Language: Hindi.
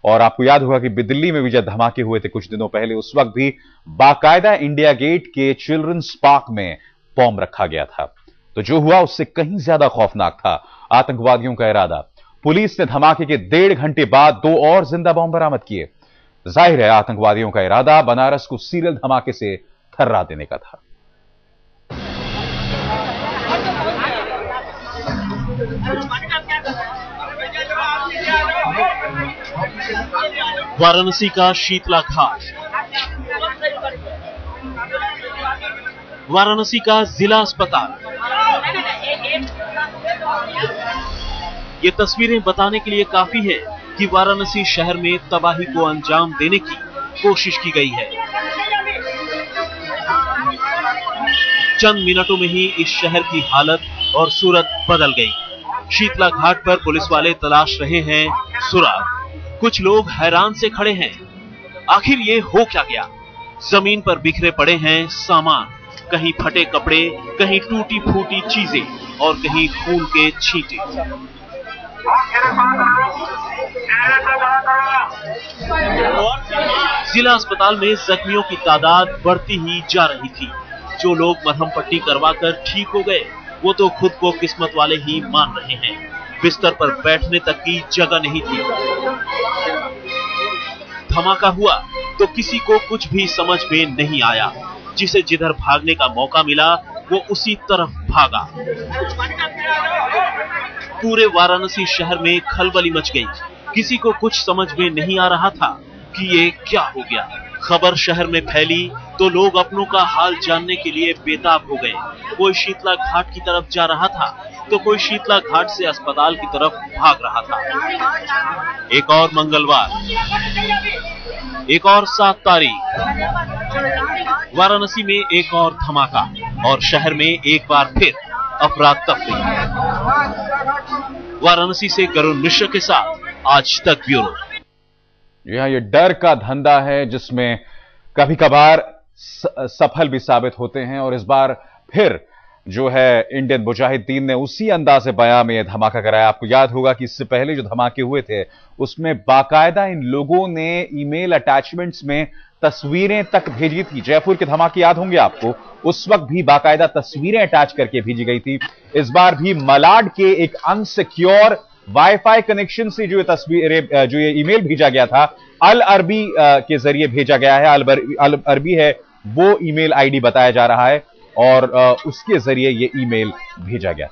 और आपको याद होगा कि दिल्ली में भी जब धमाके हुए थे कुछ दिनों पहले, उस वक्त भी बाकायदा इंडिया गेट के चिल्ड्रंस पार्क में बॉम्ब रखा गया था। तो जो हुआ उससे कहीं ज्यादा खौफनाक था आतंकवादियों का इरादा। पुलिस ने धमाके के 1.5 घंटे बाद 2 और जिंदा बॉम्ब बरामद किए। जाहिर है आतंकवादियों का इरादा बनारस को सीरियल धमाके से थर्रा देने का था। वाराणसी का शीतला घाट, वाराणसी का जिला अस्पताल। ये तस्वीरें बताने के लिए काफी है कि वाराणसी शहर में तबाही को अंजाम देने की कोशिश की गई है। चंद मिनटों में ही इस शहर की हालत और सूरत बदल गई। शीतला घाट पर पुलिस वाले तलाश रहे हैं सुराग। कुछ लोग हैरान से खड़े हैं, आखिर ये हो क्या गया? जमीन पर बिखरे पड़े हैं सामान, कहीं फटे कपड़े, कहीं टूटी फूटी चीजें और कहीं खून के छींटे। जिला अस्पताल में जख्मियों की तादाद बढ़ती ही जा रही थी। जो लोग मरहम पट्टी करवाकर ठीक हो गए, वो तो खुद को किस्मत वाले ही मान रहे हैं। बिस्तर पर बैठने तक की जगह नहीं थी। धमाका हुआ तो किसी को कुछ भी समझ में नहीं आया। जिसे जिधर भागने का मौका मिला वो उसी तरफ भागा। पूरे वाराणसी शहर में खलबली मच गई। किसी को कुछ समझ में नहीं आ रहा था कि ये क्या हो गया। खबर शहर में फैली तो लोग अपनों का हाल जानने के लिए बेताब हो गए। कोई शीतला घाट की तरफ जा रहा था तो कोई शीतला घाट से अस्पताल की तरफ भाग रहा था। एक और मंगलवार, एक और 7 तारीख, वाराणसी में एक और धमाका और शहर में एक बार फिर अफरा तफरी। वाराणसी से करुण मिश्र के साथ आज तक ब्यूरो। यहां ये डर का धंधा है जिसमें कभी कभार सफल भी साबित होते हैं, और इस बार फिर जो है इंडियन मुजाहिदीन ने उसी अंदाज़े बयां में यह धमाका कराया। आपको याद होगा कि इससे पहले जो धमाके हुए थे उसमें बाकायदा इन लोगों ने ईमेल अटैचमेंट्स में तस्वीरें तक भेजी थी। जयपुर के धमाके याद होंगे आपको, उस वक्त भी बाकायदा तस्वीरें अटैच करके भेजी गई थी। इस बार भी मलाड के एक अनसिक्योर वाईफाई कनेक्शन से जो तस्वीरें, जो ये ईमेल भेजा गया था, अल अरबी के जरिए भेजा गया है। अल अरबी है वो ईमेल आईडी बताया जा रहा है और उसके जरिए ये ईमेल भेजा गया।